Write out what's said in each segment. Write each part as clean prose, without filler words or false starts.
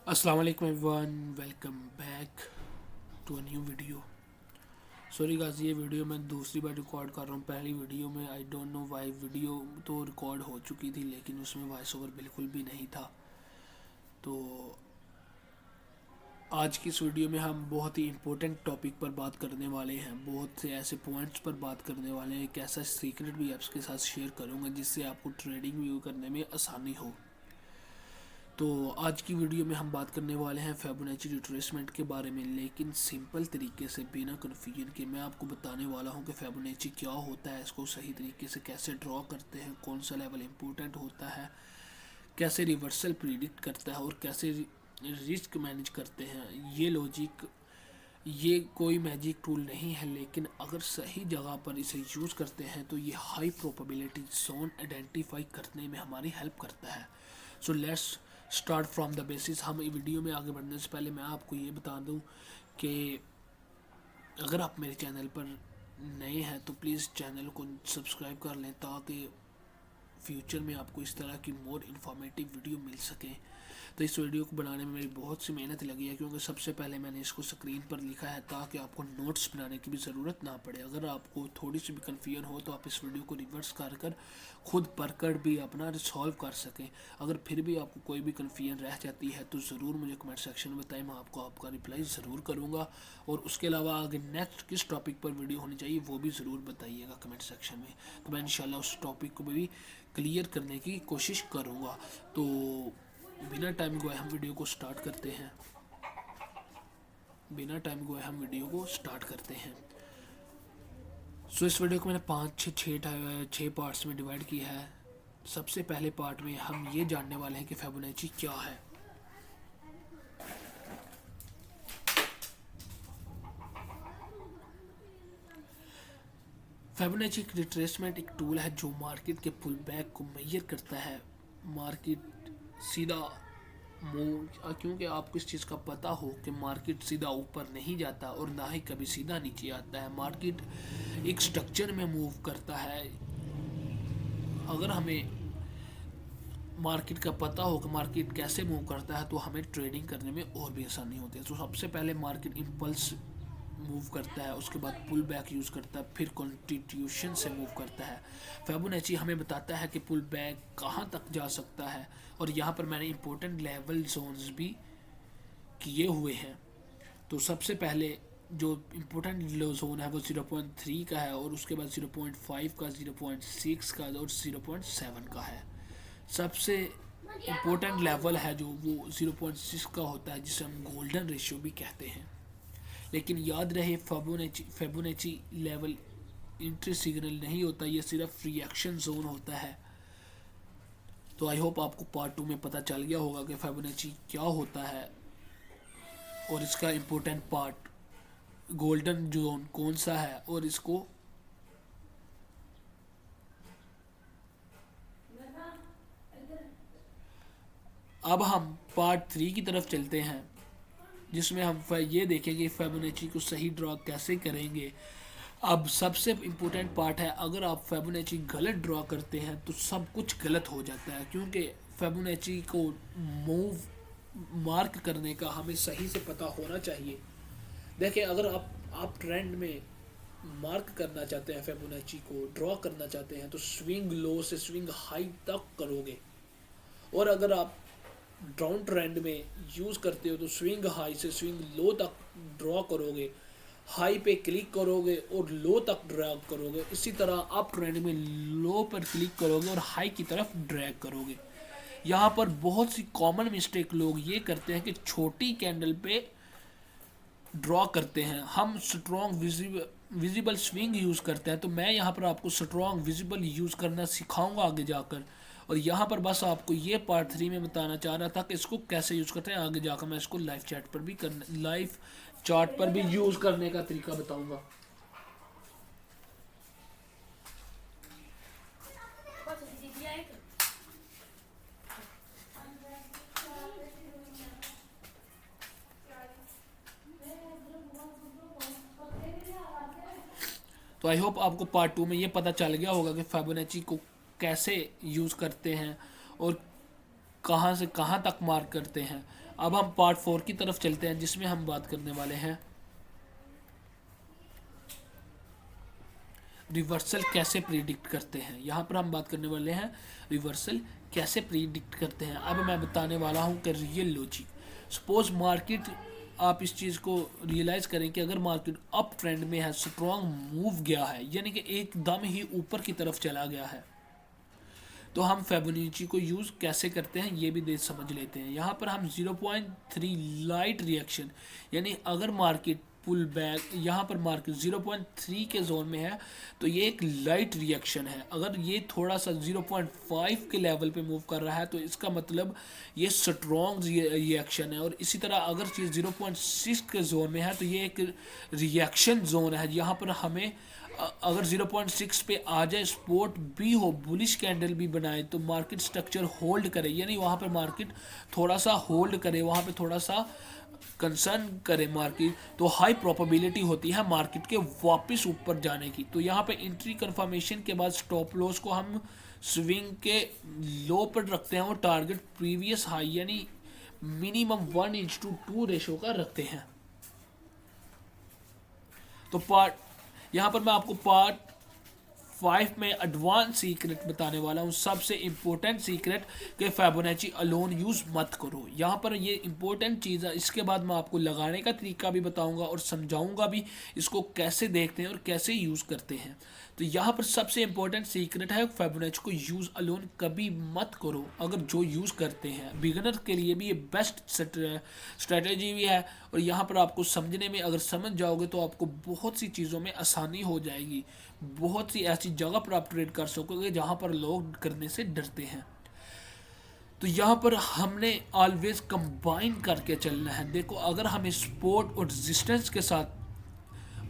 अस्सलाम वालेकुम everyone, welcome back to a new video. Sorry guys, ये वीडियो मैं दूसरी बार रिकॉर्ड कर रहा हूँ। पहली वीडियो में I don't know why video तो रिकॉर्ड हो चुकी थी, लेकिन उसमें वॉइस ओवर बिल्कुल भी नहीं था। तो आज की इस वीडियो में हम बहुत ही इम्पोर्टेंट टॉपिक पर बात करने वाले हैं। बहुत से ऐसे पॉइंट्स पर बात करने वाले हैं। एक ऐसा सीक्रेट भी आपके साथ शेयर करूँगा जिससे आपको ट्रेडिंग व्यू करने में आसानी हो। तो आज की वीडियो में हम बात करने वाले हैं फिबोनाची रिट्रेसमेंट के बारे में, लेकिन सिंपल तरीके से बिना कन्फ्यूजन के मैं आपको बताने वाला हूं कि फिबोनाची क्या होता है, इसको सही तरीके से कैसे ड्रॉ करते हैं, कौन सा लेवल इम्पोर्टेंट होता है, कैसे रिवर्सल प्रिडिक्ट करता है और कैसे रिस्क मैनेज करते हैं। ये लॉजिक, ये कोई मैजिक टूल नहीं है, लेकिन अगर सही जगह पर इसे यूज़ करते हैं तो ये हाई प्रोबेबिलिटी जोन आइडेंटिफाई करने में हमारी हेल्प करता है। So let's start from the basis. हम वीडियो में आगे बढ़ने से पहले मैं आपको ये बता दूं कि अगर आप मेरे चैनल पर नए हैं तो प्लीज़ चैनल को सब्सक्राइब कर लें ताकि फ्यूचर में आपको इस तरह की मोर इन्फॉर्मेटिव वीडियो मिल सके। तो इस वीडियो को बनाने में मेरी बहुत सी मेहनत लगी है, क्योंकि सबसे पहले मैंने इसको स्क्रीन पर लिखा है ताकि आपको नोट्स बनाने की भी ज़रूरत ना पड़े। अगर आपको थोड़ी सी भी कन्फ्यूजन हो तो आप इस वीडियो को रिवर्स कर कर खुद पढ़कर भी अपना रिसॉल्व कर सकें। अगर फिर भी आपको कोई भी कन्फ्यूजन रह जाती है तो ज़रूर मुझे कमेंट सेक्शन में बताएं, मैं आपको आपका रिप्लाई ज़रूर करूँगा। और उसके अलावा आगे नेक्स्ट किस टॉपिक पर वीडियो होनी चाहिए वो भी ज़रूर बताइएगा कमेंट सेक्शन में, तो मैं इंशाल्लाह उस टॉपिक को भी क्लियर करने की कोशिश करूँगा। तो बिना टाइम गवाए हम वीडियो को स्टार्ट करते हैं। सो इस वीडियो को मैंने पाँच छः पार्ट्स में डिवाइड किया है। सबसे पहले पार्ट में हम ये जानने वाले हैं कि फिबोनाची क्या है। फिबोनाची एक रिट्रेसमेंट एक टूल है जो मार्केट के पुल बैक को मेजर करता है। मार्केट सीधा मूव, क्योंकि आपको इस चीज़ का पता हो कि मार्केट सीधा ऊपर नहीं जाता और ना ही कभी सीधा नीचे आता है। मार्केट एक स्ट्रक्चर में मूव करता है। अगर हमें मार्केट का पता हो कि मार्केट कैसे मूव करता है तो हमें ट्रेडिंग करने में और भी आसानी होती है। तो सबसे पहले मार्केट इम्पल्स मूव करता है, उसके बाद पुल बैक यूज़ करता है, फिर कॉन्स्टिट्यूशन से मूव करता है। फिबोनाची हमें बताता है कि पुल बैक कहाँ तक जा सकता है, और यहाँ पर मैंने इंपॉर्टेंट लेवल जोन्स भी किए हुए हैं। तो सबसे पहले जो इम्पोर्टेंट जोन है वो 0.3 का है, और उसके बाद 0.5 का, 0.6 का और 0.7 का है। सबसे इम्पोर्टेंट लेवल है जो वो 0.6 का होता है, जिसे हम गोल्डन रेशियो भी कहते हैं। लेकिन याद रहे फिबोनाची लेवल इंट्री सिग्नल नहीं होता, ये सिर्फ रिएक्शन जोन होता है। तो आई होप आपको पार्ट 2 में पता चल गया होगा कि फिबोनाची क्या होता है और इसका इम्पोर्टेंट पार्ट गोल्डन जोन कौन सा है, और इसको अब हम पार्ट 3 की तरफ चलते हैं, जिसमें हम ये देखेंगे फिबोनाची को सही ड्रॉ कैसे करेंगे। अब सबसे इम्पोर्टेंट पार्ट है, अगर आप फिबोनाची गलत ड्रॉ करते हैं तो सब कुछ गलत हो जाता है, क्योंकि फिबोनाची को मूव मार्क करने का हमें सही से पता होना चाहिए। देखिए, अगर आप ट्रेंड में मार्क करना चाहते हैं, फिबोनाची को ड्रॉ करना चाहते हैं, तो स्विंग लो से स्विंग हाई तक करोगे। और अगर आप डाउन ट्रेंड में यूज़ करते हो तो स्विंग हाई से स्विंग लो तक ड्रॉ करोगे, हाई पे क्लिक करोगे और लो तक ड्रैग करोगे। इसी तरह आप ट्रेंड में लो पर क्लिक करोगे और हाई की तरफ ड्रैग करोगे। यहाँ पर बहुत सी कॉमन मिस्टेक लोग ये करते हैं कि छोटी कैंडल पे ड्रॉ करते हैं। हम स्ट्रॉन्ग विजिबल स्विंग यूज़ करते हैं, तो मैं यहाँ पर आपको स्ट्रॉन्ग विजिबल यूज़ करना सिखाऊंगा आगे जाकर। और यहाँ पर बस आपको ये पार्ट 3 में बताना चाह रहा था कि इसको कैसे यूज़ करते हैं। आगे जाकर मैं इसको लाइव चैट पर भी करने, लाइव चार्ट पर भी यूज़ करने का तरीका बताऊंगा। तो आई होप आपको पार्ट 2 में ये पता चल गया होगा कि फिबोनाची को कैसे यूज़ करते हैं और कहाँ से कहाँ तक मार्क करते हैं। अब हम पार्ट 4 की तरफ चलते हैं, जिसमें हम बात करने वाले हैं रिवर्सल कैसे प्रिडिक्ट करते हैं। यहाँ पर हम बात करने वाले हैं रिवर्सल कैसे प्रिडिक्ट करते हैं। अब मैं बताने वाला हूँ कि रियल लॉजिक। सपोज मार्केट, आप इस चीज़ को रियलाइज़ करें कि अगर मार्केट अप ट्रेंड में है, स्ट्रॉन्ग मूव गया है, यानी कि एकदम ही ऊपर की तरफ चला गया है, तो हम फिबोनाची को यूज़ कैसे करते हैं ये भी समझ लेते हैं। यहाँ पर हम 0.3 लाइट रिएक्शन, यानी अगर मार्केट पुल बैक, यहाँ पर मार्केट 0.3 के जोन में है तो ये एक लाइट रिएक्शन है। अगर ये थोड़ा सा 0.5 के लेवल पे मूव कर रहा है तो इसका मतलब ये स्ट्रॉन्ग रिएक्शन है। और इसी तरह अगर चीज़ 0.6 के जोन में है तो ये एक रिएक्शन जोन है। यहाँ पर हमें अगर 0.6 पे आ जाए, स्पोर्ट भी हो, बुलिश कैंडल भी बनाए, तो मार्केट स्ट्रक्चर होल्ड करे, यानी वहाँ पर मार्केट थोड़ा सा होल्ड करे, वहाँ पे थोड़ा सा कंसर्न करे मार्केट, तो हाई प्रोबेबिलिटी होती है मार्केट के वापस ऊपर जाने की। तो यहाँ पे एंट्री कंफर्मेशन के बाद स्टॉप लॉस को हम स्विंग के लो पर रखते हैं और टारगेट प्रीवियस हाई यानी मिनिमम 1:2 रेशो का रखते हैं। तो यहाँ पर मैं आपको पार्ट 5 में एडवांस सीक्रेट बताने वाला हूँ, सबसे इम्पोर्टेंट सीक्रेट कि फिबोनाची अलोन यूज़ मत करो। यहाँ पर ये इम्पोर्टेंट चीज़ है। इसके बाद मैं आपको लगाने का तरीका भी बताऊँगा और समझाऊँगा भी इसको कैसे देखते हैं और कैसे यूज़ करते हैं। तो यहाँ पर सबसे इम्पोर्टेंट सीक्रेट है फिबोनाची को यूज़ अलोन कभी मत करो। अगर जो यूज़ करते हैं बिगिनर के लिए भी ये बेस्ट स्ट्रेटजी भी है, और यहाँ पर आपको समझने में, अगर समझ जाओगे तो आपको बहुत सी चीज़ों में आसानी हो जाएगी। बहुत सी ऐसी जगह पर आप ट्रेड कर सकोगे जहाँ पर लोग करने से डरते हैं। तो यहाँ पर हमने ऑलवेज कंबाइन करके चलना है। देखो, अगर हमें सपोर्ट और रेजिस्टेंस के साथ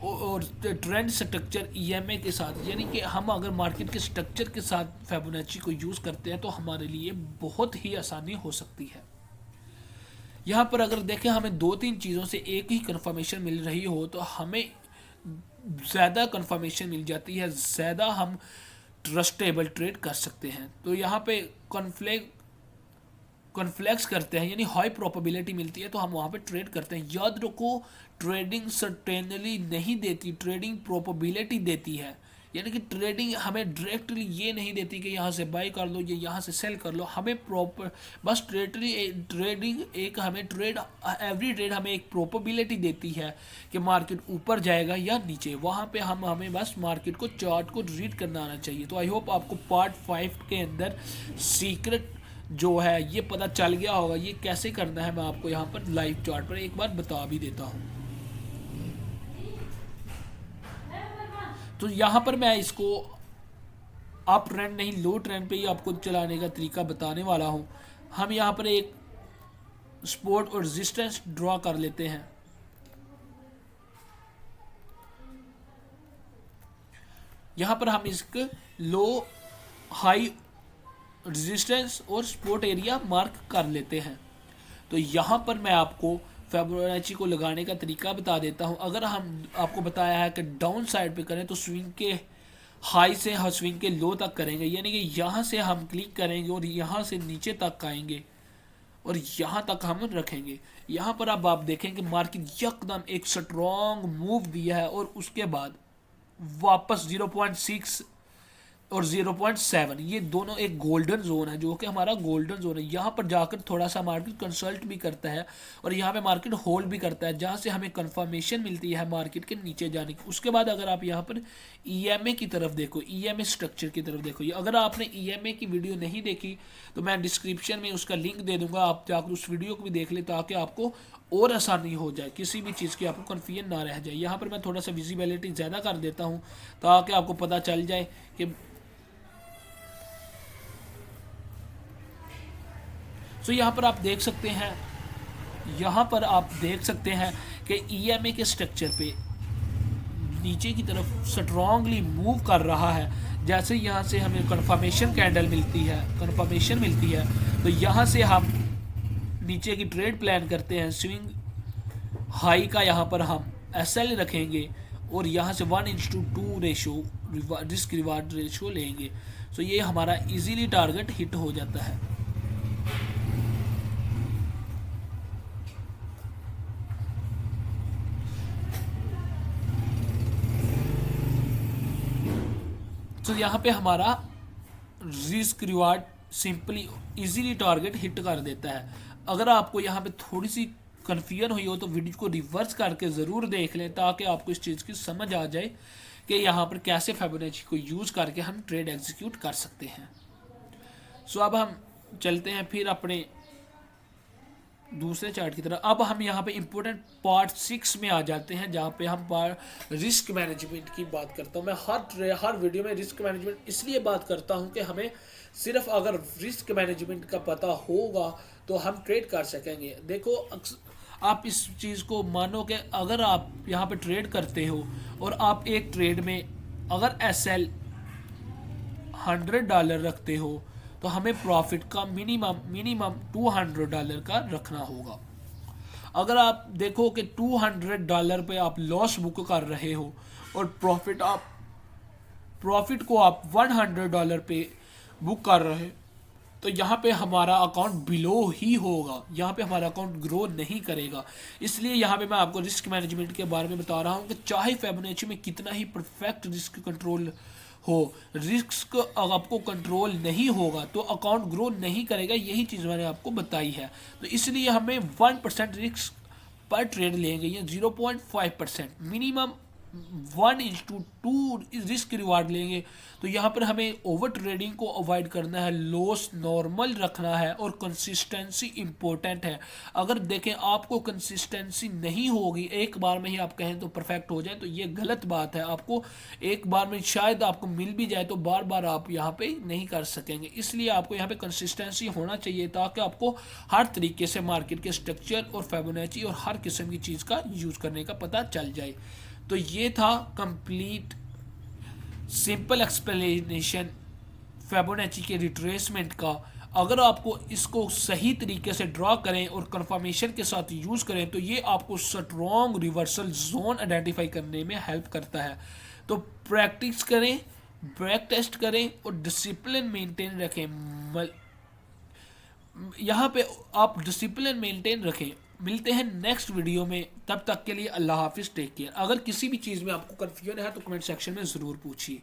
और ट्रेंड स्ट्रक्चर ईएमए के साथ, यानी कि हम अगर मार्केट के स्ट्रक्चर के साथ फिबोनाची को यूज़ करते हैं तो हमारे लिए बहुत ही आसानी हो सकती है। यहाँ पर अगर देखें हमें 2-3 चीज़ों से एक ही कंफर्मेशन मिल रही हो तो हमें ज़्यादा कंफर्मेशन मिल जाती है, ज़्यादा हम ट्रस्टेबल ट्रेड कर सकते हैं। तो यहाँ पे कॉन्फ्लेक्स करते हैं, यानी हाई प्रोबेबिलिटी मिलती है तो हम वहाँ पे ट्रेड करते हैं। याद रखो, ट्रेडिंग सर्टेनली नहीं देती, ट्रेडिंग प्रोबेबिलिटी देती है। यानी कि ट्रेडिंग हमें डायरेक्टली ये नहीं देती कि यहाँ से बाई कर लो या यहाँ से सेल कर लो। हमें प्रॉपर बस ट्रेडिंग एक हमें एवरी ट्रेड हमें एक प्रोबेबिलिटी देती है कि मार्केट ऊपर जाएगा या नीचे। वहाँ पे हमें बस मार्केट को, चार्ट को रीड करना आना चाहिए। तो आई होप आपको पार्ट 5 के अंदर सीक्रेट जो है ये पता चल गया होगा। ये कैसे करना है मैं आपको यहाँ पर लाइव चार्ट पर एक बार बता भी देता हूँ। तो यहाँ पर मैं इसको अप ट्रेंड नहीं, लो ट्रेंड पे ही आपको चलाने का तरीका बताने वाला हूँ। हम यहाँ पर एक सपोर्ट और रेजिस्टेंस ड्रॉ कर लेते हैं। यहाँ पर हम इसके लो, हाई, रेजिस्टेंस और सपोर्ट एरिया मार्क कर लेते हैं। तो यहाँ पर मैं आपको फिबोनाची को लगाने का तरीका बता देता हूँ। अगर हम आपको बताया है कि डाउन साइड पे करें तो स्विंग के हाई से स्विंग के लो तक करेंगे, यानी कि यहाँ से हम क्लिक करेंगे और यहाँ से नीचे तक आएंगे और यहाँ तक हम रखेंगे। यहाँ पर अब आप देखेंगे मार्केट यकदम एक स्ट्रॉन्ग मूव दिया है और उसके बाद वापस 0.6 और 0.7, ये दोनों एक गोल्डन जोन है, जो कि हमारा गोल्डन जोन है। यहाँ पर जाकर थोड़ा सा मार्केट कंसल्ट भी करता है और यहाँ पे मार्केट होल्ड भी करता है, जहाँ से हमें कंफर्मेशन मिलती है मार्केट के नीचे जाने की। उसके बाद अगर आप यहाँ पर ईएमए की तरफ देखो, ईएमए स्ट्रक्चर की तरफ देखो, अगर आपने ईएमए की वीडियो नहीं देखी तो मैं डिस्क्रिप्शन में उसका लिंक दे दूंगा, आप जाकर उस वीडियो को भी देख ले ताकि आपको और आसानी हो जाए, किसी भी चीज़ की आपको कन्फ्यूजन ना रह जाए। यहाँ पर मैं थोड़ा सा विजिबिलिटी ज़्यादा कर देता हूँ ताकि आपको पता चल जाए कि तो यहाँ पर आप देख सकते हैं, यहाँ पर आप देख सकते हैं कि ईएमए के स्ट्रक्चर पे नीचे की तरफ स्ट्रॉन्गली मूव कर रहा है। जैसे यहाँ से हमें कंफर्मेशन कैंडल मिलती है, तो यहाँ से हम नीचे की ट्रेड प्लान करते हैं। स्विंग हाई का यहाँ पर हम एसएल रखेंगे और यहाँ से 1:2 रेशो रिस्क रिवार्ड रेशो लेंगे। तो ये हमारा इजीली टारगेट हिट हो जाता है। तो यहाँ पे हमारा risk reward simply easily target hit कर देता है। अगर आपको यहाँ पे थोड़ी सी कन्फ्यूजन हुई हो तो वीडियो को रिवर्स करके ज़रूर देख लें ताकि आपको इस चीज़ की समझ आ जाए कि यहाँ पर कैसे फिबोनाची को यूज़ करके हम ट्रेड एग्जीक्यूट कर सकते हैं। सो अब हम चलते हैं फिर अपने दूसरे चार्ट की तरफ। अब हम यहाँ पे इम्पोर्टेंट पार्ट 6 में आ जाते हैं जहाँ पे हम रिस्क मैनेजमेंट की बात करता हूँ। मैं हर वीडियो में रिस्क मैनेजमेंट इसलिए बात करता हूँ कि हमें सिर्फ अगर रिस्क मैनेजमेंट का पता होगा तो हम ट्रेड कर सकेंगे। देखो आप इस चीज़ को मानो कि अगर आप यहाँ पे ट्रेड करते हो और आप एक ट्रेड में अगर SL $100 रखते हो तो हमें प्रॉफिट का मिनिमम $200 का रखना होगा। अगर आप देखो कि $200 पे आप लॉस बुक कर रहे हो और प्रॉफिट को आप $100 पे बुक कर रहे तो यहाँ पे हमारा अकाउंट बिलो ही होगा, यहाँ पे हमारा अकाउंट ग्रो नहीं करेगा। इसलिए यहाँ पे मैं आपको रिस्क मैनेजमेंट के बारे में बता रहा हूँ कि चाहे फिबोनाची में कितना ही परफेक्ट रिस्क कंट्रोल हो, रिस्क आपको कंट्रोल नहीं होगा तो अकाउंट ग्रो नहीं करेगा। यही चीज़ मैंने आपको बताई है। तो इसलिए हमें 1% रिस्क पर ट्रेड लेंगे या 0.5% मिनिमम 1:2 रिस्क रिवार्ड लेंगे। तो यहाँ पर हमें ओवर ट्रेडिंग को अवॉइड करना है, लॉस नॉर्मल रखना है और कंसिस्टेंसी इम्पोर्टेंट है। अगर देखें आपको कंसिस्टेंसी नहीं होगी, एक बार में ही आप कहें तो परफेक्ट हो जाए तो ये गलत बात है। आपको एक बार में शायद आपको मिल भी जाए तो बार बार आप यहाँ पे नहीं कर सकेंगे। इसलिए आपको यहाँ पे कंसिस्टेंसी होना चाहिए ताकि आपको हर तरीके से मार्केट के स्ट्रक्चर और फिबोनाची और हर किस्म की चीज़ का यूज़ करने का पता चल जाए। तो ये था कंप्लीट सिंपल एक्सप्लेनेशन फिबोनाची के रिट्रेसमेंट का। अगर आपको इसको सही तरीके से ड्रॉ करें और कंफर्मेशन के साथ यूज़ करें तो ये आपको स्ट्रॉन्ग रिवर्सल जोन आइडेंटिफाई करने में हेल्प करता है। तो प्रैक्टिस करें, बैक टेस्ट करें और डिसिप्लिन मेंटेन रखें। यहाँ पे आप डिसिप्लिन मेंटेन रखें। मिलते हैं नेक्स्ट वीडियो में, तब तक के लिए अल्लाह हाफिज़, टेक केयर। अगर किसी भी चीज़ में आपको कन्फ्यूजन है तो कमेंट सेक्शन में ज़रूर पूछिए।